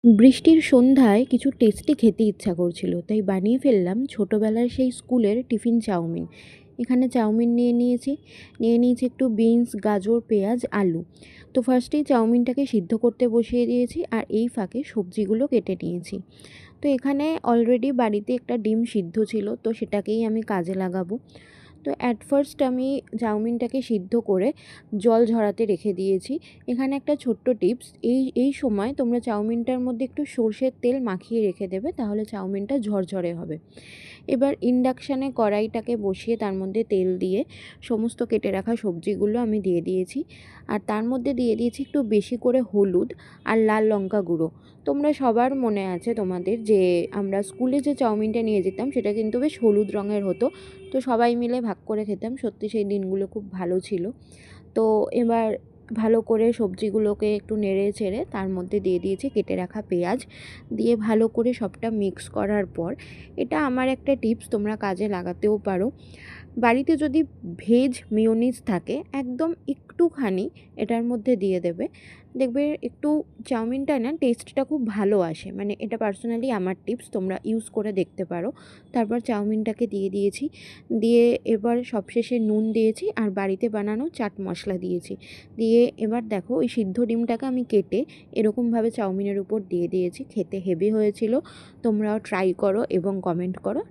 বৃষ্টির সন্ধ্যায় কিছু টেস্টি খেতে ইচ্ছা করছিল, তাই বানিয়ে ফেললাম ছোটোবেলার সেই স্কুলের টিফিন চাউমিন। এখানে চাউমিন নিয়ে নিয়েছি একটু বিনস, গাজর, পেঁয়াজ, আলু। তো ফার্স্টেই চাউমিনটাকে সিদ্ধ করতে বসিয়ে দিয়েছি, আর এই ফাঁকে সবজিগুলো কেটে নিয়েছি। তো এখানে অলরেডি বাড়িতে একটা ডিম সিদ্ধ ছিল, তো সেটাকেই আমি কাজে লাগাবো। তো অ্যাট ফার্স্ট আমি চাউমিনটাকে সিদ্ধ করে জল ঝরাতে রেখে দিয়েছি। এখানে একটা ছোট্ট টিপস, এই সময় তোমরা চাউমিনটার মধ্যে একটু সর্ষের তেল মাখিয়ে রেখে দেবে, তাহলে চাউমিনটা ঝরঝরে হবে। এবার ইন্ডাকশানে কড়াইটাকে বসিয়ে তার মধ্যে তেল দিয়ে সমস্ত কেটে রাখা সবজিগুলো আমি দিয়ে দিয়েছি, আর তার মধ্যে দিয়ে দিয়েছি একটু বেশি করে হলুদ আর লাল লঙ্কা গুঁড়ো। তোমরা সবার মনে আছে তোমাদের যে আমরা স্কুলে যে চাউমিনটা নিয়ে যেতাম সেটা কিন্তু বেশ হলুদ রঙের হতো। তো সবাই মিলে ভাগ করে খেতাম, সত্যি সেই দিনগুলো খুব ভালো ছিল। তো এবার ভালো করে সবজিগুলোকে একটু নেড়ে চেড়ে তার মধ্যে দিয়ে দিয়েছি কেটে রাখা পেঁয়াজ, দিয়ে ভালো করে সবটা মিক্স করার পর, এটা আমার একটা টিপস, তোমরা কাজে লাগাতেও পারো। বাড়িতে যদি ভেজ মেয়োনিজ থাকে একদম একটুখানি এটার মধ্যে দিয়ে দেবে, দেখবে একটু চাউমিনটা না টেস্টটা খুব ভালো আসে। মানে এটা পার্সোনালি আমার টিপস, তোমরা ইউজ করে দেখতে পারো। তারপর চাউমিনটাকে দিয়ে দিয়েছি, দিয়ে এবার সবশেষে নুন দিয়েছি আর বাড়িতে বানানো চাট মশলা দিয়েছি। দিয়ে এবার দেখো ওই সিদ্ধ ডিমটাকে আমি কেটে এরকমভাবে চাউমিনের উপর দিয়ে দিয়েছি। খেতে হেভি হয়েছিল, তোমরাও ট্রাই করো এবং কমেন্ট করো।